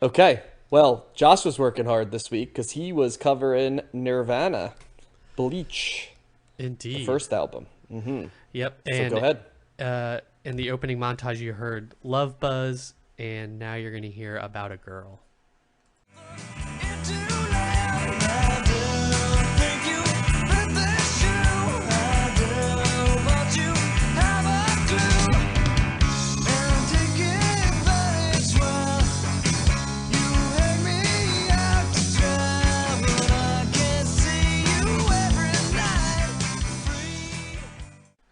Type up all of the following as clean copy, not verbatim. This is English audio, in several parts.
Okay, well, Josh was working hard this week because he was covering Nirvana, Bleach, the Indeed. first album. Yep. So go And ahead. in the opening montage, you heard Love Buzz, and now you're going to hear About a Girl.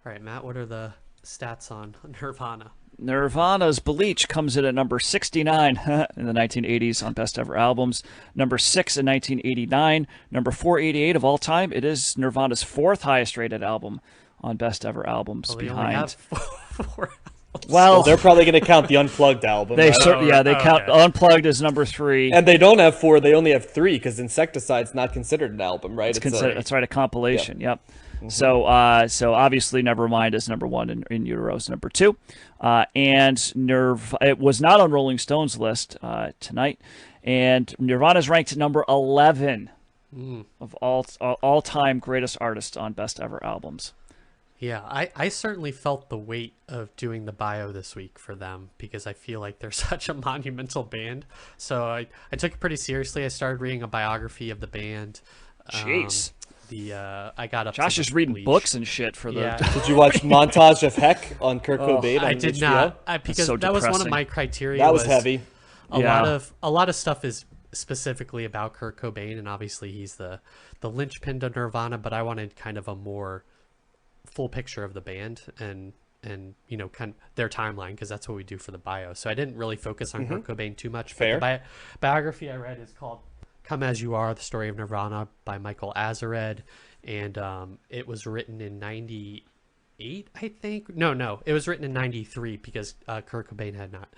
All right, Matt, what are the stats on Nirvana? Nirvana's Bleach comes in at number 69 in the 1980s on Best Ever Albums, number 6 in 1989, number 488 of all time. It is Nirvana's fourth highest rated album on Best Ever Albums Well, they only have behind. four. Well, Well, they're probably going to count the Unplugged album, they right? yeah, they count Okay. Unplugged as number 3. And they don't have four; they only have three because Insecticide's not considered an album, right? It's considered, that's right, a compilation. Yep. So obviously, Nevermind is number 1 in Utero's number 2, and it was not on Rolling Stone's list tonight, and Nirvana's ranked at number 11 of all time greatest artists on Best Ever Albums. Yeah, I certainly felt the weight of doing the bio this week for them because I feel like they're such a monumental band. So I took it pretty seriously. I started reading a biography of the band. Jeez. I got up. Josh to is reading Bleach. books and shit for the. Yeah. Did you watch Montage of Heck on Kurt Cobain on I did HBO? not because so that was one of depressing. my criteria. That was heavy. Yeah. A lot of stuff is specifically about Kurt Cobain, and obviously he's the linchpin to Nirvana. But I wanted kind of a more full picture of the band and kind of their timeline because that's what we do for the bio. So I didn't really focus on Kurt Cobain too much. Fair. But the biography I read is called "Come as You Are: The Story of Nirvana" by Michael Azared, and it was written in '98, I think. No, it was written in '93 because Kurt Cobain had not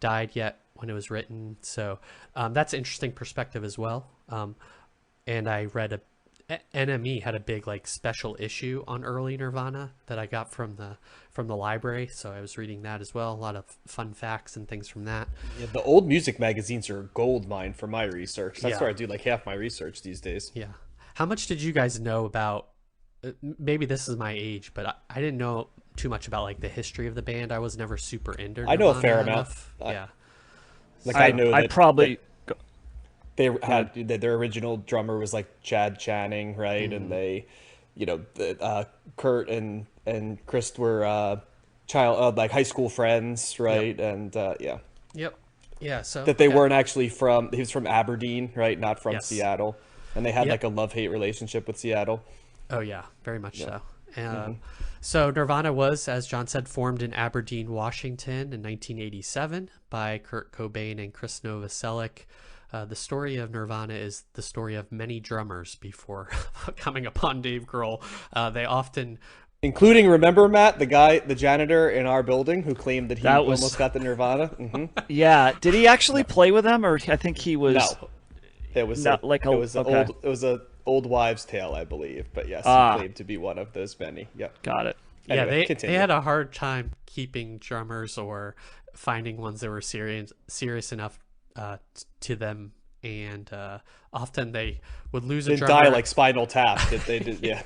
died yet when it was written. So that's an interesting perspective as well. And I read NME had a big like special issue on early Nirvana that I got from the library, so I was reading that as well. A lot of fun facts and things from that. Yeah, the old music magazines are a gold mine for my research. That's Yeah. where I do like half my research these days. Yeah. How much did you guys know about? Maybe this is my age, but I didn't know too much about like the history of the band. I was never super into Nirvana I know a fair amount. enough. Yeah. Like I know I that probably. they had their original drummer was like Chad Channing, right? And they, Kurt and Chris were like high school friends, right? And yeah, Yep. Yeah. So that they okay. weren't actually from. He was from Aberdeen, right? Not from Yes. Seattle, and they had Yep. like a love-hate relationship with Seattle. Oh yeah, very much so. So Nirvana was, as John said, formed in Aberdeen, Washington in 1987 by Kurt Cobain and Chris Novoselic. The story of Nirvana is the story of many drummers before coming upon Dave Grohl. They often Including, remember Matt, the janitor in our building who claimed that he That was- almost got the Nirvana. Yeah. Did he actually play with them, or I think he was? No, it was Not like a- okay. it was a old wives' tale, I believe. But yes, Ah. he claimed to be one of those many. Yep. Got it. yeah, Anyway, they continue. had a hard time keeping drummers or finding ones that were serious enough to them, and often they would lose a Didn't drummer. die like Spinal Tap. That they did. Yeah.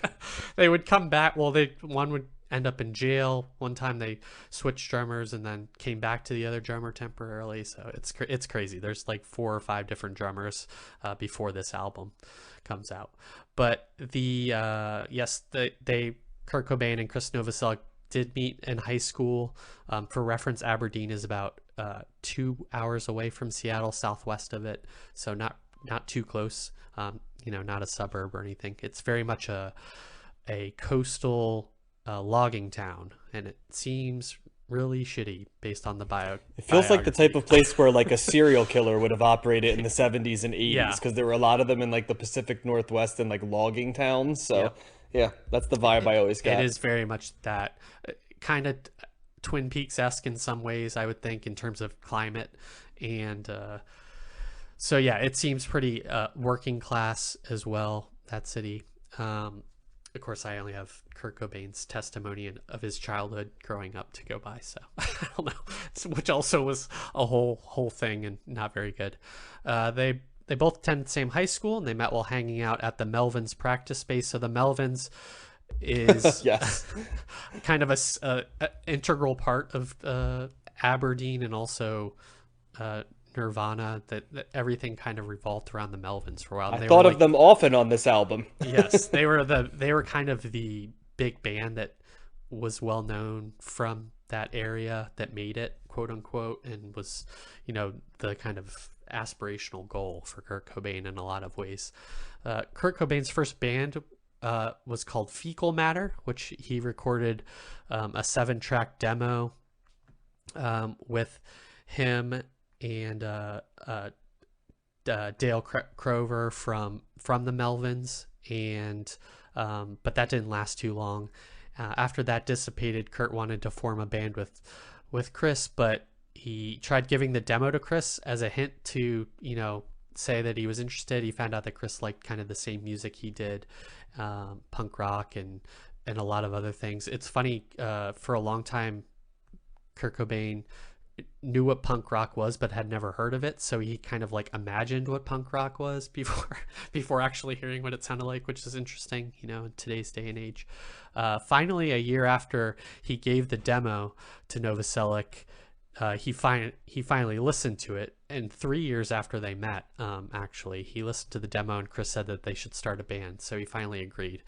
They would come back. Well, one would end up in jail. One time they switched drummers and then came back to the other drummer temporarily. So it's crazy. There's like 4 or 5 different drummers before this album comes out. But they Kurt Cobain and Chris Novoselic did meet in high school. For reference, Aberdeen is about 2 hours away from Seattle, southwest of it. So not too close. Not a suburb or anything. It's very much a coastal logging town, and it seems really shitty based on the bio. It feels like the type biography. of place where like a serial killer would have operated in the 70s and 80s Yeah. because there were a lot of them in like the Pacific Northwest and like logging towns. So Yep. yeah, that's the vibe I always got. It is very much that kind of Twin Peaks-esque in some ways, I would think, in terms of climate. And so, yeah, it seems pretty working class as well, that city. of course, I only have Kurt Cobain's testimony of his childhood growing up to go by, so I don't know, which also was a whole thing and not very good. They both attended the same high school, and they met while hanging out at the Melvins practice space. So the Melvins is Yes. kind of a integral part of Aberdeen, and also Nirvana. That everything kind of revolved around the Melvins for a while. And I they thought were of them often on this album. yes, they were kind of the big band that was well known from that area, that made it, quote unquote, and was, the kind of aspirational goal for Kurt Cobain in a lot of ways. Kurt Cobain's first band was called Fecal Matter, which he recorded a 7-track demo with him and Dale Crover from the Melvins, and but that didn't last too long. After that dissipated, Kurt wanted to form a band with Chris, but he tried giving the demo to Chris as a hint to, say that he was interested. He found out that Chris liked kind of the same music he did, punk rock and a lot of other things. It's funny, for a long time, Kurt Cobain knew what punk rock was but had never heard of it, so he kind of like imagined what punk rock was before actually hearing what it sounded like, which is interesting, in today's day and age. Finally, a year after he gave the demo to Novoselic, he finally listened to it, and 3 years after they met, actually, he listened to the demo, and Chris said that they should start a band, so he finally agreed.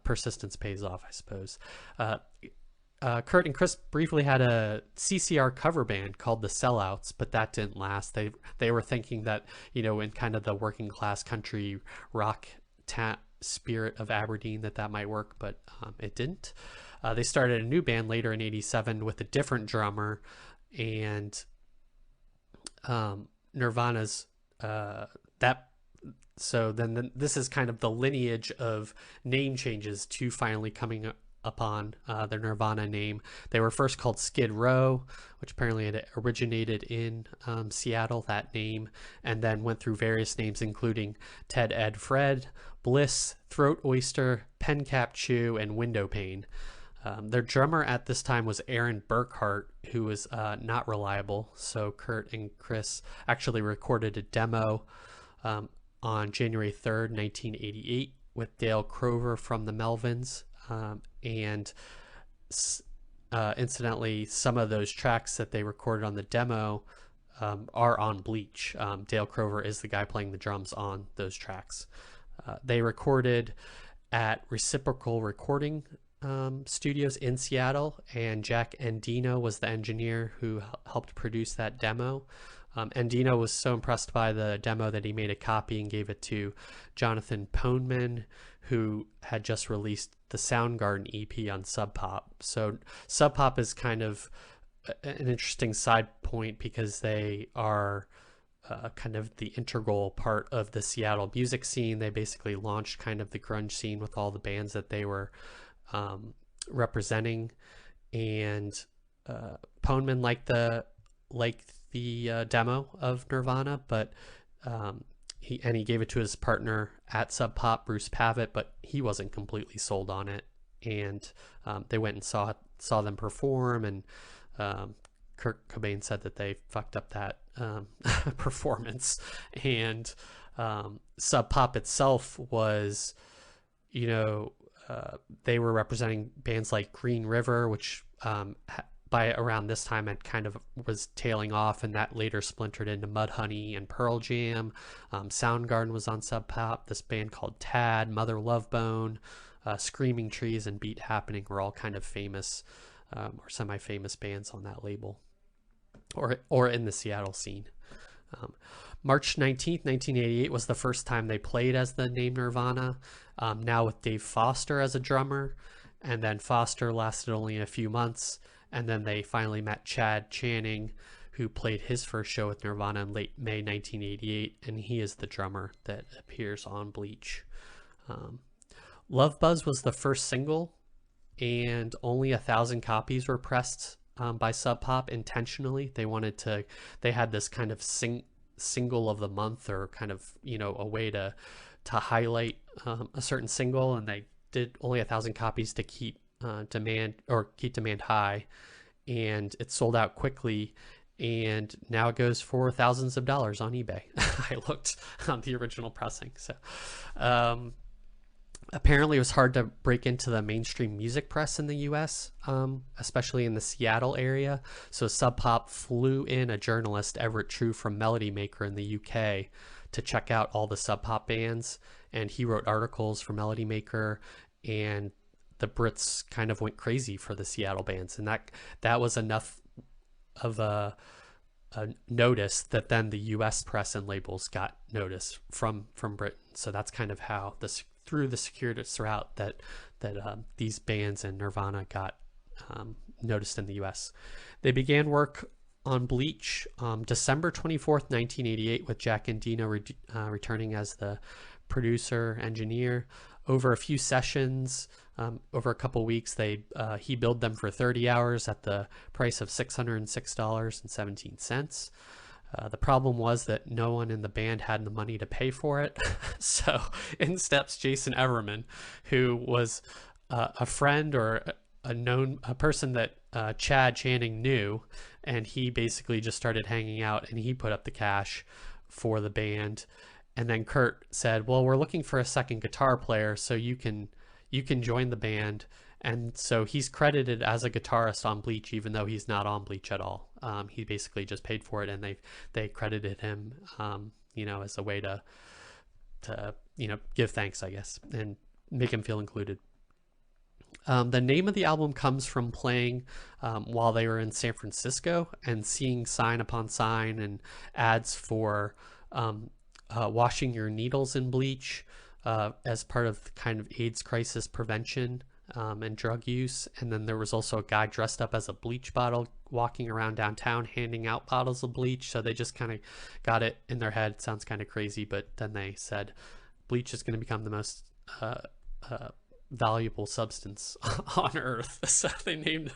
Persistence pays off, I suppose. Kurt and Chris briefly had a CCR cover band called the Sellouts, but that didn't last. They were thinking that, in kind of the working class country rock spirit of Aberdeen, that might work, but it didn't. They started a new band later in '87 with a different drummer, and Nirvana's so then this is kind of the lineage of name changes to finally coming upon their Nirvana name. They were first called Skid Row, which apparently had originated in Seattle, that name, and then went through various names, including Ted, Ed, Fred, Bliss, Throat Oyster, Pen Cap Chew, and Window Pane. Their drummer at this time was Aaron Burkhart, who was not reliable, so Kurt and Chris actually recorded a demo on January 3rd, 1988, with Dale Crover from the Melvins. And incidentally, some of those tracks that they recorded on the demo are on Bleach. Dale Crover is the guy playing the drums on those tracks. They recorded at Reciprocal Recording Studios in Seattle, and Jack Endino was the engineer who helped produce that demo. Endino was so impressed by the demo that he made a copy and gave it to Jonathan Poneman, who had just released the Soundgarden EP on Sub Pop. So Sub Pop is kind of an interesting side point because they are kind of the integral part of the Seattle music scene. They basically launched kind of the grunge scene with all the bands that they were representing, and Poneman liked the demo of Nirvana, but he gave it to his partner at Sub Pop, Bruce Pavitt, but he wasn't completely sold on it. And they went and saw them perform, and Kurt Cobain said that they fucked up that performance. And Sub Pop itself was, they were representing bands like Green River, which by around this time it kind of was tailing off, and that later splintered into Mudhoney and Pearl Jam. Soundgarden was on Sub Pop. This band called Tad, Mother Love Bone, Screaming Trees, and Beat Happening were all kind of famous or semi-famous bands on that label, or in the Seattle scene. March 19th, 1988 was the first time they played as the name Nirvana, now with Dave Foster as a drummer, and then Foster lasted only a few months, and then they finally met Chad Channing, who played his first show with Nirvana in late May 1988, and he is the drummer that appears on Bleach. Love Buzz was the first single, and only 1,000 copies were pressed by Sub Pop intentionally. They had this kind of single of the month, or kind of, a way to highlight a certain single, and they did only 1,000 copies to keep keep demand high, and it sold out quickly. And now it goes for thousands of dollars on eBay. I looked on the original pressing. So apparently it was hard to break into the mainstream music press in the US, especially in the Seattle area. So Sub Pop flew in a journalist, Everett True, from Melody Maker in the UK to check out all the Sub Pop bands. And he wrote articles for Melody Maker, and the Brits kind of went crazy for the Seattle bands. And that was enough of a notice that then the US press and labels got notice from Britain. So that's kind of how through the circuitous route that these bands and Nirvana got noticed in the US. They began work on Bleach December 24th, 1988, with Jack Endino returning as the producer engineer. Over a few sessions, over a couple weeks, he billed them for 30 hours at the price of $606.17. The problem was that no one in the band had the money to pay for it. So in steps Jason Everman, who was a friend or a person that Chad Channing knew, and he basically just started hanging out, and he put up the cash for the band. And then Kurt said, well, we're looking for a second guitar player, so you can join the band. And so he's credited as a guitarist on Bleach, even though he's not on Bleach at all. He basically just paid for it, and they credited him, as a way to give thanks, I guess, and make him feel included. The name of the album comes from playing while they were in San Francisco and seeing sign upon sign and ads for washing your needles in bleach as part of the kind of AIDS crisis prevention and drug use. And then there was also a guy dressed up as a bleach bottle walking around downtown handing out bottles of bleach. So they just kind of got it in their head. It sounds kind of crazy, but then they said bleach is going to become the most valuable substance on earth. So they named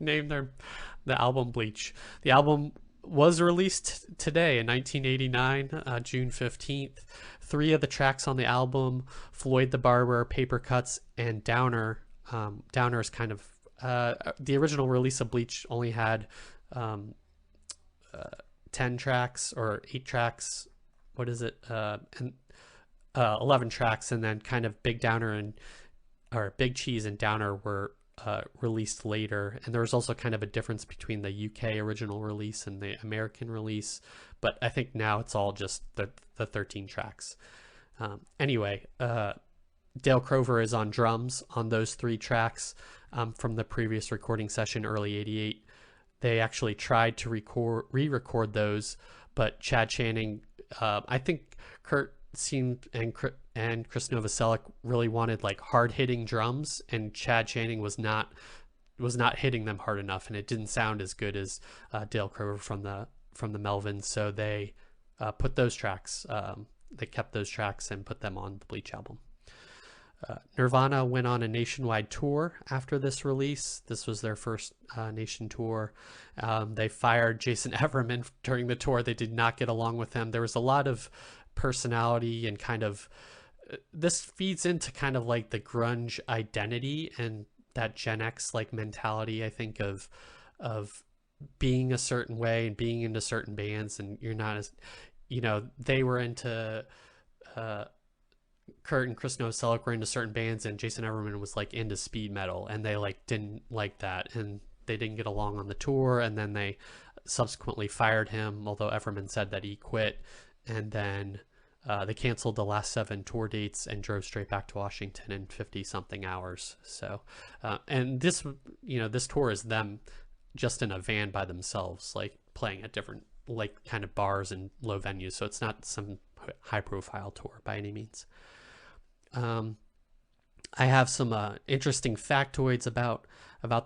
the album Bleach. The album was released today in 1989, June 15th. 3 of the tracks on the album, Floyd the Barber, Paper Cuts, and Downer. Downer is kind of the original release of Bleach only had 10 tracks or 8 tracks. What is it? And 11 tracks, and then kind of Big Cheese and Downer were released later. And there was also kind of a difference between the UK original release and the American release, but I think now it's all just the 13 tracks. Anyway, Dale Crover is on drums on those 3 tracks from the previous recording session, early '88. They actually tried to re-record those, but Chad Channing, I think Kurt seemed and Chris Novoselic really wanted like hard-hitting drums, and Chad Channing was not hitting them hard enough, and it didn't sound as good as Dale Crover from the Melvins. So they put those tracks. They kept those tracks and put them on the Bleach album. Nirvana went on a nationwide tour after this release. This was their first nation tour. They fired Jason Everman during the tour. They did not get along with him. There was a lot of personality and kind of, this feeds into kind of like the grunge identity and that Gen X like mentality, I think, of being a certain way and being into certain bands, and you're not as, they were into Kurt and Chris Novoselic were into certain bands, and Jason Everman was like into speed metal, and they like didn't like that, and they didn't get along on the tour, and then they subsequently fired him, although Everman said that he quit. And then they canceled the last 7 tour dates and drove straight back to Washington in 50 something hours. So and this tour is them just in a van by themselves, like playing at different like kind of bars and low venues, so it's not some high profile tour by any means. I have some interesting factoids about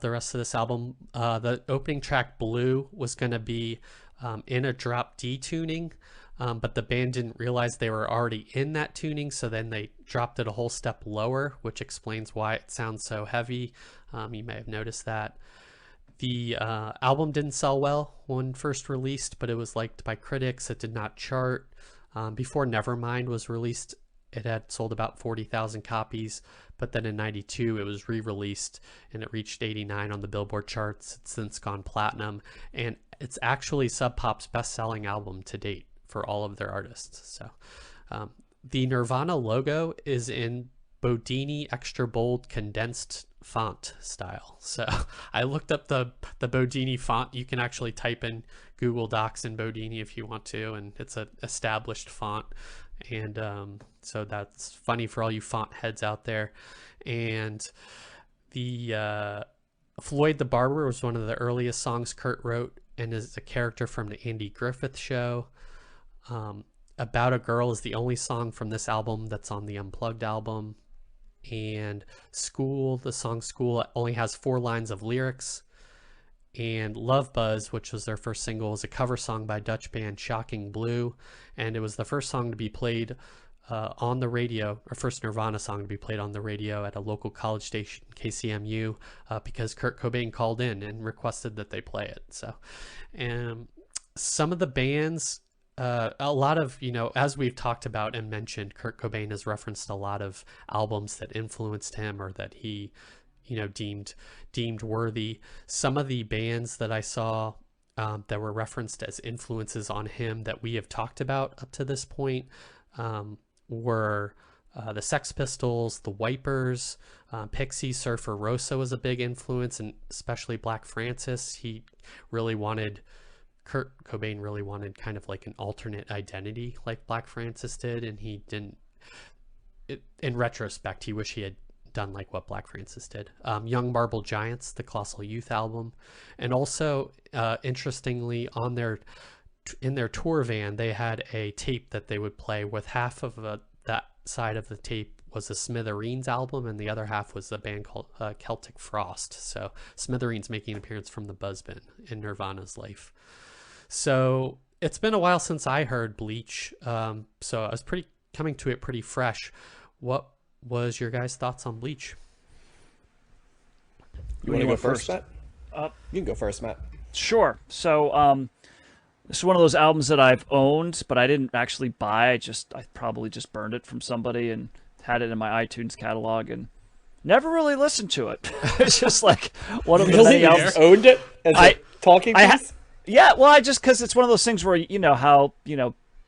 the rest of this album. The opening track, Blue, was going to be in a drop D tuning, but the band didn't realize they were already in that tuning, so then they dropped it a whole step lower, which explains why it sounds so heavy. You may have noticed that. The album didn't sell well when first released, but it was liked by critics. It did not chart. Before Nevermind was released, it had sold about 40,000 copies, but then in 92 it was re-released and it reached 89 on the Billboard charts. It's since gone platinum, and it's actually Sub Pop's best-selling album to date for all of their artists. So the Nirvana logo is in Bodini extra bold condensed font style. So I looked up the Bodini font. You can actually type in Google Docs in Bodini if you want to, and it's an established font. And so that's funny for all you font heads out there. And the Floyd the Barber was one of the earliest songs Kurt wrote and is a character from the Andy Griffith Show. About a Girl is the only song from this album that's on the Unplugged album. And School, the song School, only has 4 lines of lyrics. And Love Buzz, which was their first single, is a cover song by Dutch band Shocking Blue, and it was the first song to be played on the radio, or first Nirvana song to be played on the radio at a local college station, KCMU, because Kurt Cobain called in and requested that they play it. So, some of the bands, a lot of, as we've talked about and mentioned, Kurt Cobain has referenced a lot of albums that influenced him or that he deemed worthy. Some of the bands that I saw that were referenced as influences on him that we have talked about up to this point were the Sex Pistols, the Wipers, Pixie. Surfer Rosa was a big influence, and especially Black Francis. Kurt Cobain really wanted kind of like an alternate identity like Black Francis did, and he didn't. In retrospect, he wished he had done like what Black Francis did. Young Marble Giants, the Colossal Youth album, and also interestingly, in their tour van, they had a tape that they would play with half of that side of the tape was a Smithereens album, and the other half was a band called Celtic Frost. So Smithereens making an appearance from the Buzzbin in Nirvana's life. So it's been a while since I heard Bleach, so I was coming to it pretty fresh. What was your guys' thoughts on Bleach? You want to go first, Matt? You can go first, Matt. Sure. So this is one of those albums that I've owned, but I didn't actually buy. I probably just burned it from somebody and had it in my iTunes catalog and never really listened to it. It's just like one of the many albums. Owned it as a talking piece? Yeah, well, because it's one of those things where, how,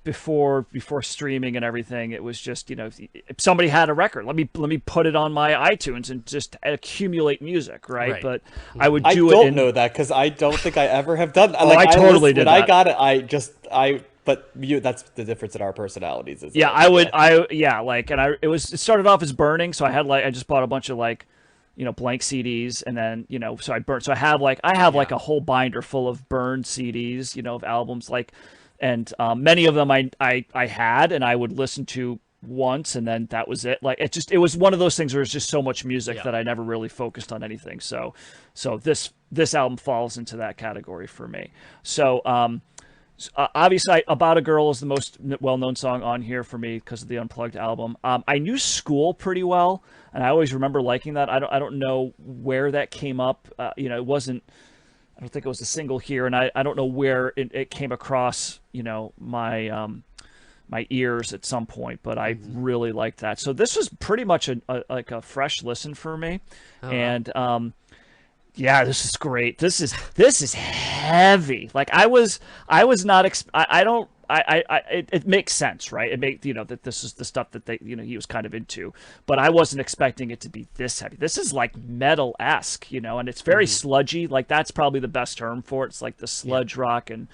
before streaming and everything, it was just, if somebody had a record, let me put it on my iTunes and just accumulate music, right? But I would do it. I don't know that because I don't think I ever have done that. Oh, I totally did. When I got it, but that's the difference in our personalities. Isn't yeah, it? It started off as burning, so I just bought a bunch of blank CDs, and then so I burned. So I have like a whole binder full of burned CDs, of albums, and many of them I had and I would listen to once, and then that was it. Like it was one of those things where it's just so much music that I never really focused on anything. So this album falls into that category for me. So obviously, About a Girl is the most well-known song on here for me because of the Unplugged album. I knew School pretty well, and I always remember liking that. I don't know where that came up. It wasn't. I don't think it was a single here, and I don't know where it came across. My my ears at some point, but I really liked that. So this was pretty much a fresh listen for me, and yeah, this is great. This is heavy. Like I was not. It makes sense, right? It makes that this is the stuff that he was kind of into, but I wasn't expecting it to be this heavy. This is like metal-esque, and it's very sludgy. Like that's probably the best term for it. It's like the sludge rock, and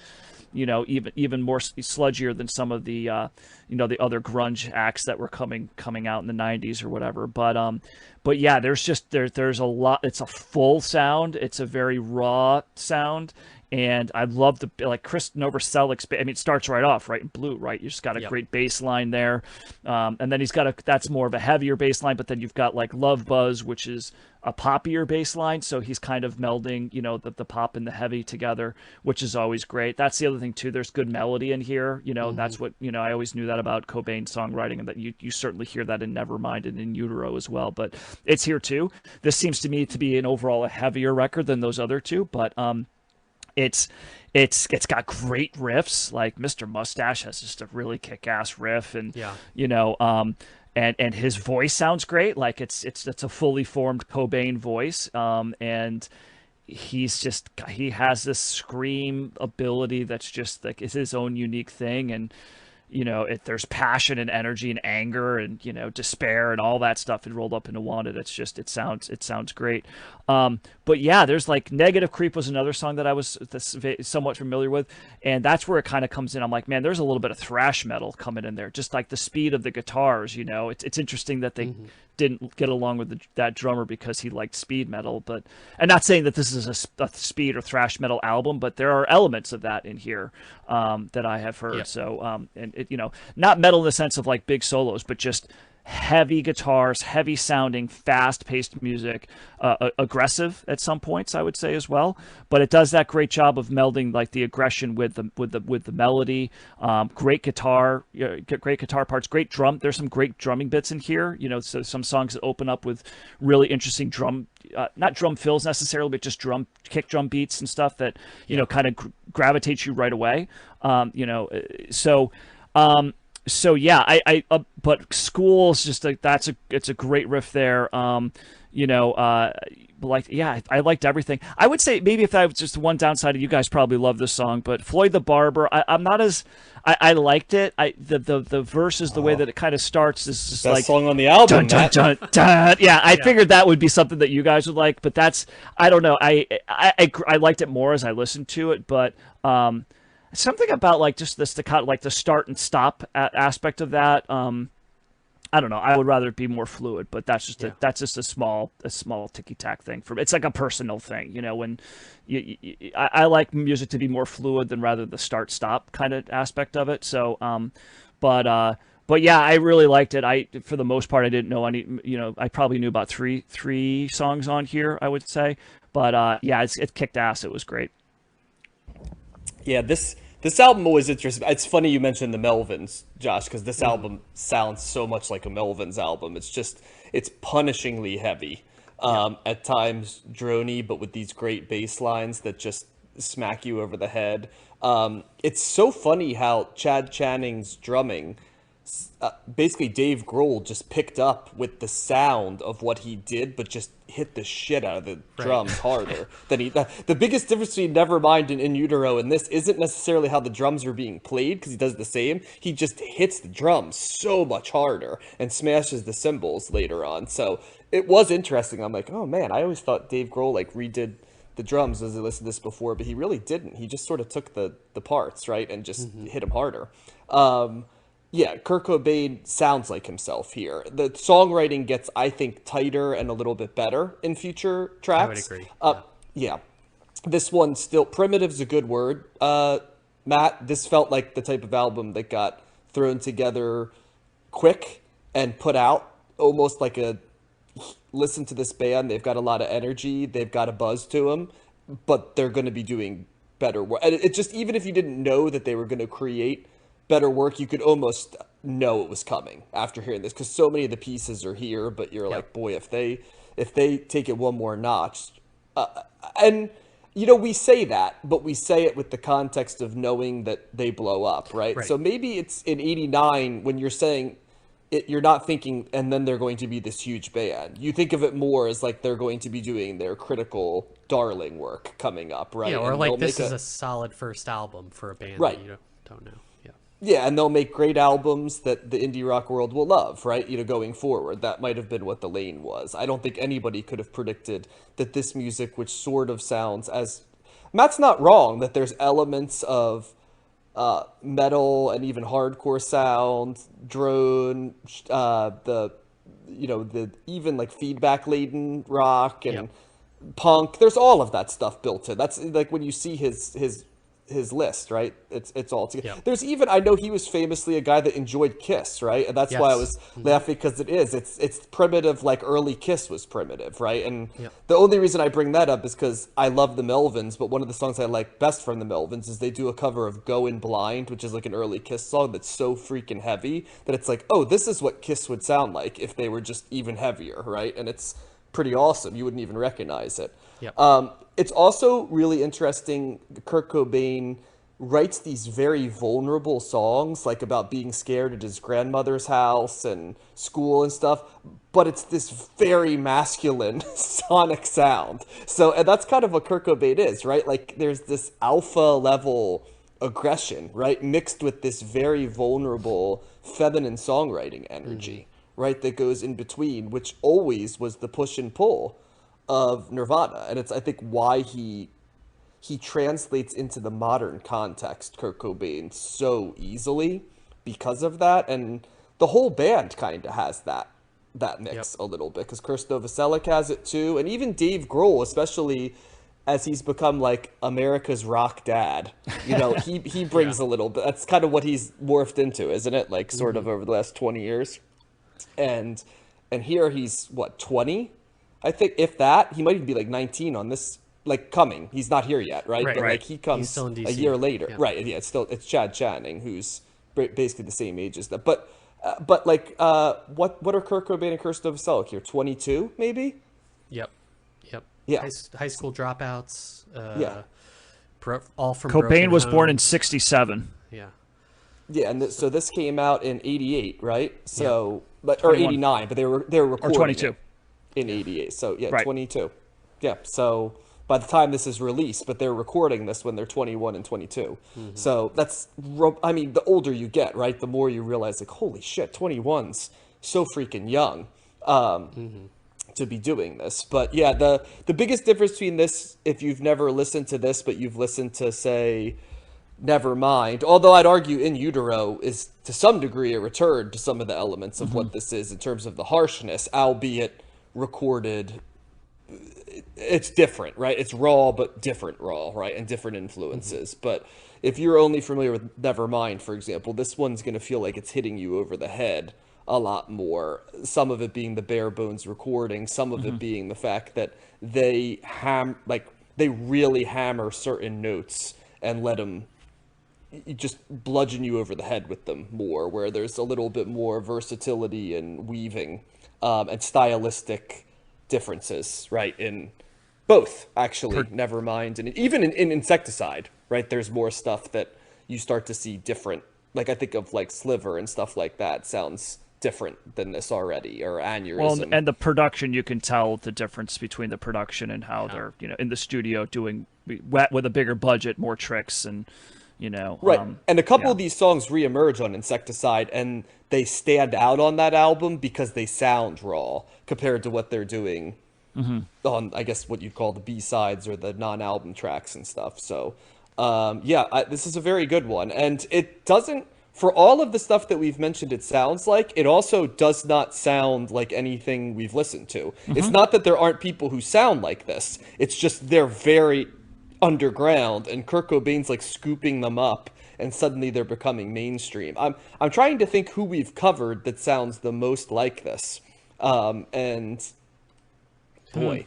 even more sludgier than some of the the other grunge acts that were coming out in the 90s or whatever. But yeah, there's a lot. It's a full sound. It's a very raw sound. And I love Chris Novoselic's. I mean, it starts right off, right in Blue, right? You just got a great bass line there, and then that's more of a heavier bass line. But then you've got like Love Buzz, which is a poppier bass line. So he's kind of melding, the pop and the heavy together, which is always great. That's the other thing too. There's good melody in here. That's what I always knew that about Cobain's songwriting, and that you certainly hear that in Nevermind and in Utero as well. But it's here too. This seems to me to be an overall a heavier record than those other two, but It's got great riffs. Like Mr. Mustache has just a really kick-ass riff, and Yeah. you know, and his voice sounds great. Like it's a fully formed Cobain voice, and he has this scream ability that's just like is his own unique thing, and there's passion and energy and anger and despair and all that stuff and rolled up into one. And it sounds great. But yeah, there's like Negative Creep was another song that I was somewhat familiar with, and that's where it kind of comes in. I'm like, man, there's a little bit of thrash metal coming in there, just like the speed of the guitars. It's interesting that they didn't get along with that drummer because he liked speed metal. But I'm not saying that this is a speed or thrash metal album, but there are elements of that in here that I have heard. Yeah. So and it, not metal in the sense of like big solos, but just heavy guitars, heavy sounding, fast paced music, aggressive at some points, I would say as well. But it does that great job of melding like the aggression with the melody. Great guitar parts, great drum. There's some great drumming bits in here. So some songs that open up with really interesting drum, not drum fills necessarily, but just kick drum beats and stuff that kind of gravitates you right away. So yeah, but School's just like it's a great riff there. I liked everything. I would say maybe if that was just one downside, you guys probably love this song, but Floyd the Barber, I'm not as I liked it. The verses, the way that it kind of starts is just Best like song on the album. dun, dun, dun, dun. Yeah, I figured that would be something that you guys would like, but I don't know. I liked it more as I listened to it, but something about like just the staccato, like the start and stop aspect of that. I don't know. I would rather it be more fluid, but that's just a small ticky tack thing for me. It's like a personal thing, when I like music to be more fluid than rather the start stop kind of aspect of it. So, but yeah, I really liked it. For the most part, I didn't know any. I probably knew about three songs on here, I would say. But yeah, it kicked ass. It was great. Yeah, this album was interesting. It's funny you mentioned the Melvins, Josh, because this album sounds so much like a Melvins album. It's punishingly heavy, at times droney, but with these great bass lines that just smack you over the head. It's so funny how Chad Channing's drumming, basically Dave Grohl just picked up with the sound of what he did, but just hit the shit out of the drums harder than the biggest difference between Nevermind and In Utero and this isn't necessarily how the drums are being played, because he does the same. He just hits the drums so much harder and smashes the cymbals later on. So it was interesting. I'm like, oh man, I always thought Dave Grohl like redid the drums as I listened to this before, but he really didn't. He just sort of took the parts, right, and just hit them harder. Yeah, Kurt Cobain sounds like himself here. The songwriting gets, I think, tighter and a little bit better in future tracks. I would agree. Yeah. This one still, primitive's a good word. Matt, this felt like the type of album that got thrown together quick and put out, almost like listen to this band. They've got a lot of energy. They've got a buzz to them, but they're going to be doing better work. And it just, even if you didn't know that they were going to create better work, you could almost know it was coming after hearing this, because so many of the pieces are here, but you're like, boy, if they take it one more notch, and we say that, but we say it with the context of knowing that they blow up, right? So maybe it's in '89 when you're saying it, you're not thinking, and then they're going to be this huge band. You think of it more as like they're going to be doing their critical darling work coming up, right? Yeah, or and like this is a solid first album for a band that you don't know. Yeah, and they'll make great albums that the indie rock world will love, right? Going forward. That might have been what The Lane was. I don't think anybody could have predicted that this music, which sort of sounds as... Matt's not wrong, that there's elements of metal and even hardcore sound, drone, the even like feedback-laden rock and punk. There's all of that stuff built in. That's like when you see his list, right? It's all together. There's even, I know he was famously a guy that enjoyed Kiss, right? And that's why I was laughing, because it's primitive, like early Kiss was primitive, right? And the only reason I bring that up is because I love the Melvins, but one of the songs I like best from the Melvins is they do a cover of Goin' Blind, which is like an early Kiss song that's so freaking heavy that it's like, oh, this is what Kiss would sound like if they were just even heavier, right? And it's pretty awesome. You wouldn't even recognize it. Yep. It's also really interesting. Kurt Cobain writes these very vulnerable songs, like about being scared at his grandmother's house and school and stuff, but it's this very masculine sonic sound. So, and that's kind of what Kurt Cobain is, right? Like, there's this alpha level aggression, right, mixed with this very vulnerable feminine songwriting energy, right, that goes in between, which always was the push and pull of Nirvana. And it's, I think, why he translates into the modern context, Kurt Cobain, so easily because of that. And the whole band kind of has that mix a little bit, because Chris Novoselic has it too, and even Dave Grohl, especially as he's become like America's rock dad. You know, he brings a little bit. That's kind of what he's morphed into, isn't it? Like, sort of over the last 20 years. And here he's what, 20? I think, if that. He might even be like 19 on this, like, coming. He's not here yet, right? But like, he comes a year later. Yeah. Right. Yeah, it's Chad Channing, who's basically the same age as them. But like, what are Kurt Cobain and Chris Novoselic here? 22, maybe? Yep. Yeah. High school dropouts. All from Cobain was home. born in 67. Yeah. Yeah, and so this came out in 88, right? So, or 89, but they were recording or 22 in 88. So yeah, right. 22. Yeah. So by the time this is released, but they're recording this when they're 21 and 22. So that's, I mean, the older you get, right, the more you realize, like, holy shit, 21's so freaking young to be doing this. But yeah, the biggest difference between this, if you've never listened to this, but you've listened to, say, Nevermind, although I'd argue In Utero is to some degree a return to some of the elements of what this is in terms of the harshness, albeit recorded. It's different, right? It's raw, but different raw, right? And different influences. But if you're only familiar with Nevermind, for example, this one's going to feel like it's hitting you over the head a lot more. Some of it being the bare bones recording, some of it being the fact that they really hammer certain notes and let them just bludgeon you over the head with them more, where there's a little bit more versatility and weaving and stylistic differences, right, in both, actually, Nevermind, and even in Insecticide, right, there's more stuff that you start to see different. Like, I think of, like, Sliver and stuff like that sounds different than this already, or Aneurysm. Well, and the production, you can tell the difference between the production and how they're, in the studio doing, with a bigger budget, more tricks, and, Right, and a couple of these songs reemerge on Insecticide, and they stand out on that album because they sound raw compared to what they're doing on, I guess, what you'd call the B-sides or the non-album tracks and stuff. So, this is a very good one. And it doesn't, for all of the stuff that we've mentioned it sounds like, it also does not sound like anything we've listened to. It's not that there aren't people who sound like this. It's just they're very underground, and Kurt Cobain's like scooping them up, and suddenly they're becoming mainstream. I'm trying to think who we've covered that sounds the most like this. And boy,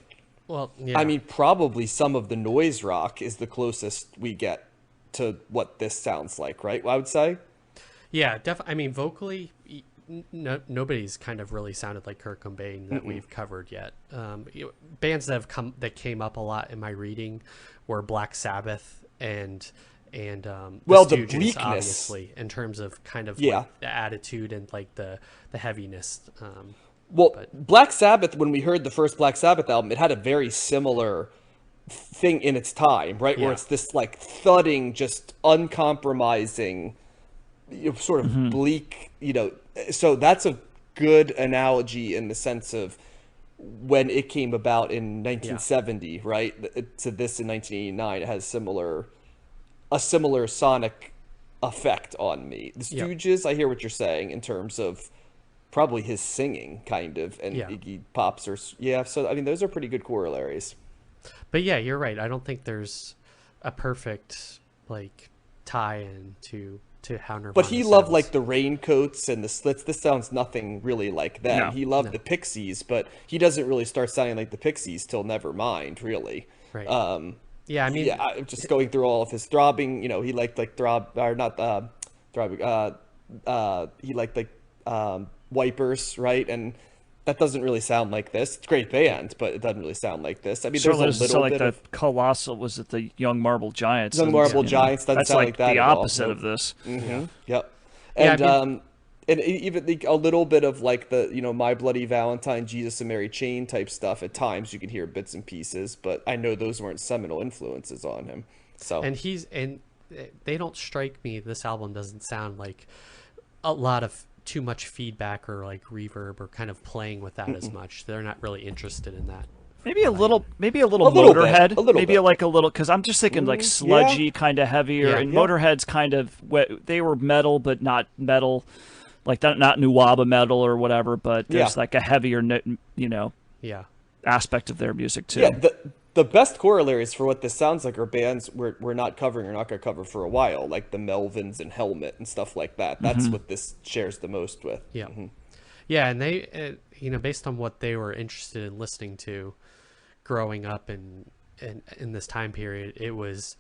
well, yeah. I mean, probably some of the noise rock is the closest we get to what this sounds like, right? I would say. Yeah, definitely. I mean, vocally, nobody's kind of really sounded like Kurt Cobain that we've covered yet. Bands that came up a lot in my reading were Black Sabbath and the Stooges, bleakness, obviously, in terms of kind of like the attitude and like the heaviness. Black Sabbath, when we heard the first Black Sabbath album, it had a very similar thing in its time, right? Where it's this like thudding, just uncompromising, sort of bleak, so that's a good analogy in the sense of when it came about in 1970, right, to this in 1989. It has a similar sonic effect on me. The Stooges, I hear what you're saying in terms of probably his singing, kind of, and Iggy Pop's, so I mean, those are pretty good corollaries. But yeah, you're right. I don't think there's a perfect like tie-in to how Nirvana But he sounds. loved like the Raincoats and the Slits. This sounds nothing really like them. No. He loved the Pixies, but he doesn't really start sounding like the Pixies till Nevermind, really. Right. Yeah, I mean, I'm just going through all of his throbbing. He liked like throbbing. He liked like Wipers, right? And that doesn't really sound like this. It's a great band, but it doesn't really sound like this. I mean, Certainly there's a doesn't sound little like bit the of colossal. Was it the Young Marble Giants? Young Doesn't, Marble you know, Giants. Doesn't that's sound like like that the at all. opposite Nope. of this. Yeah. Yep. Yeah, And I mean, and even a little bit of like the My Bloody Valentine, Jesus and Mary Chain type stuff. At times you can hear bits and pieces, but I know those weren't seminal influences on him. So and they don't strike me. This album doesn't sound like a lot of too much feedback or like reverb or kind of playing with that as much. They're not really interested in that. Maybe a little little bit, Motorhead. a little maybe bit. like a little, because I'm just thinking like sludgy, kind of heavier, Yeah. and Yeah. Motorhead's kind of they were metal, but not metal, like that, not Nuwaba metal or whatever. But there's Yeah. like a heavier, Yeah. aspect of their music too. Yeah, the best corollaries for what this sounds like are bands we're not covering or not going to cover for a while, like the Melvins and Helmet and stuff like that. That's what this shares the most with. Yeah. Yeah, and they, based on what they were interested in listening to growing up in this time period, it was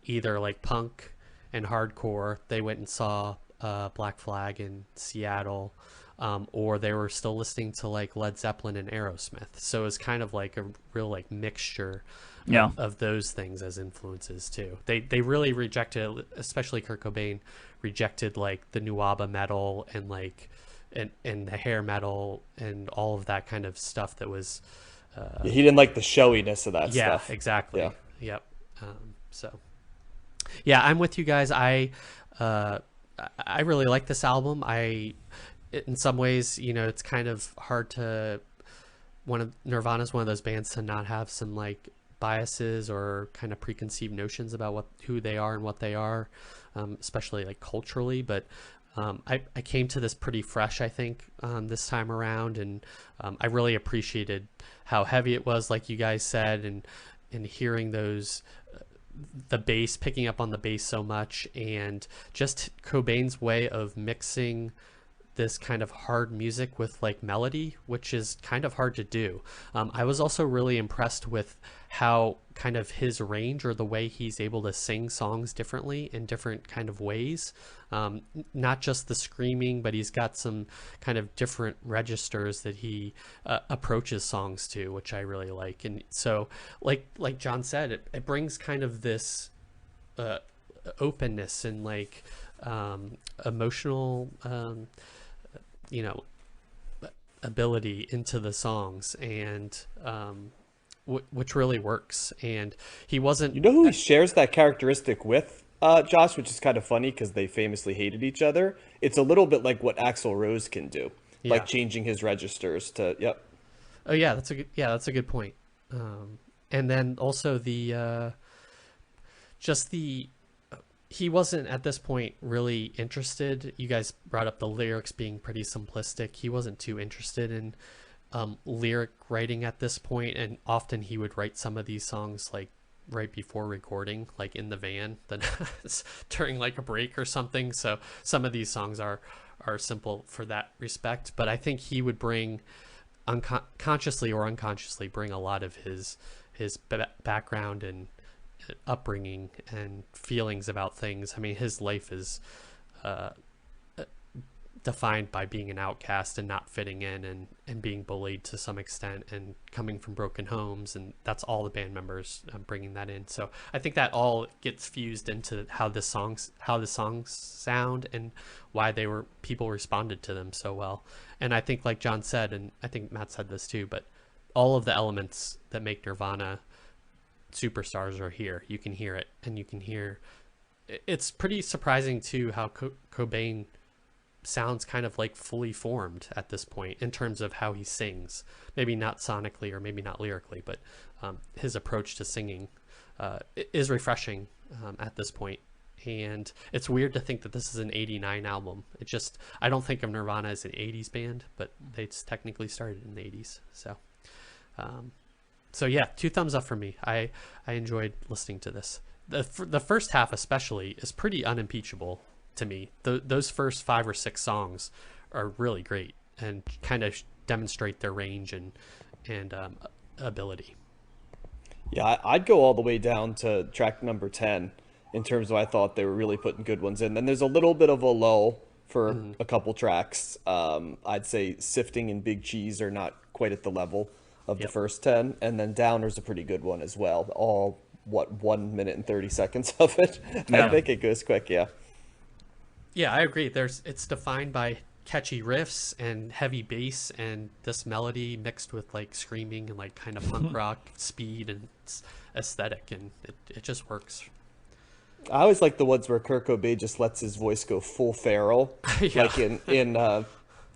either like punk and hardcore. They went and saw Black Flag in Seattle, or they were still listening to like Led Zeppelin and Aerosmith. So it was kind of like a real like mixture Yeah. of those things as influences too. They really rejected, especially Kurt Cobain, rejected like the Nuwaba metal and like and the hair metal and all of that kind of stuff that was Yeah, he didn't like the showiness of that yeah, stuff. exactly. Yeah. Yep. So yeah, I'm with you guys. I really like this album. In some ways, it's kind of hard to Nirvana's one of those bands to not have some like biases or kind of preconceived notions about who they are and what they are, especially like culturally. But I came to this pretty fresh, I think, this time around, and I really appreciated how heavy it was, like you guys said, and hearing those the bass, picking up on the bass so much, and just Cobain's way of mixing this kind of hard music with like melody, which is kind of hard to do. I was also really impressed with how kind of his range, or the way he's able to sing songs differently in different kind of ways. Not just the screaming, but he's got some kind of different registers that he approaches songs to, which I really like. And so like John said, it brings kind of this openness and like emotional ability into the songs, and which really works. And he wasn't, You know who he shares that characteristic with, Josh, which is kind of funny because they famously hated each other. It's a little bit like what Axl Rose can do, Yeah. like changing his registers to, yep. oh yeah, that's a good point. And then also he wasn't at this point really interested. You guys brought up the lyrics being pretty simplistic. He wasn't too interested in lyric writing at this point, and often he would write some of these songs like right before recording, like in the van, then during like a break or something. So some of these songs are simple for that respect, but I think he would bring consciously or unconsciously bring a lot of his background and upbringing and feelings about things. I mean, his life is defined by being an outcast and not fitting in, and being bullied to some extent, and coming from broken homes, and that's all the band members bringing that in. So I think that all gets fused into how the songs sound, and why people responded to them so well. And I think, like John said, and I think Matt said this too, but all of the elements that make Nirvana superstars are here. You can hear it, and you can hear it's pretty surprising too how Cobain sounds kind of like fully formed at this point in terms of how he sings. Maybe not sonically or maybe not lyrically, but his approach to singing is refreshing at this point. And it's weird to think that this is an 89 album. I don't think of Nirvana as an 80s band, but they technically started in the 80s. So yeah, 2 thumbs up for me. I enjoyed listening to this. The first half especially is pretty unimpeachable to me. Those first 5 or 6 songs are really great and kind of demonstrate their range and ability. Yeah, I'd go all the way down to track number 10 in terms of I thought they were really putting good ones in. Then there's a little bit of a lull for a couple tracks. I'd say Sifting and Big Cheese are not quite at the level of the Yep. first 10. And then Downer's a pretty good one as well. All, 1 minute and 30 seconds of it. Yeah. I think it goes quick, yeah. Yeah, I agree. It's defined by catchy riffs and heavy bass and this melody mixed with like screaming and like kind of punk rock speed and aesthetic, and it just works. I always like the ones where Kurt Cobain just lets his voice go full feral, Yeah. like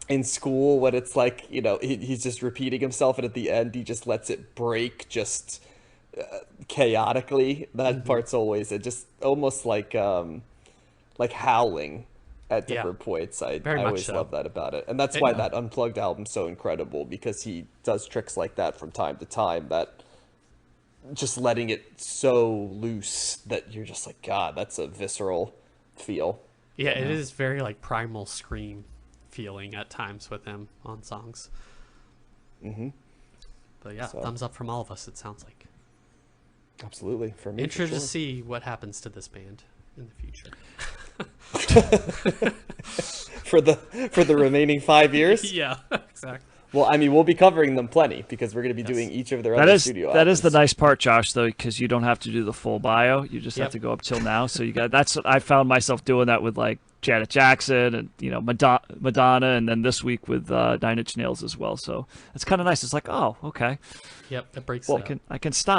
in school when it's like, you know, he's just repeating himself, and at the end he just lets it break just chaotically. That part's always it just almost like howling at Yeah. different points. I Very much always so. love that about it, and that's why that Unplugged album's so incredible, because he does tricks like that from time to time, that just letting it so loose that you're just like, God, that's a visceral feel. Yeah, it is very like primal scream feeling at times with him on songs. But yeah, So- thumbs up from all of us, it sounds like. Absolutely, for me. Interested for to sure. see what happens to this band in the future. for the remaining 5 years. Yeah, exactly. Well, I mean, we'll be covering them plenty because we're going to be doing each of their That other is studio that is the albums. nice part, Josh, though, because you don't have to do the full bio. You just have Yep. to go up till now. So you got that's what I found myself doing that with like Janet Jackson and Madonna, and then this week with 9 Inch Nails as well. So it's kind of nice. It's like, oh, okay, Yep, it breaks well, it up. I can stop.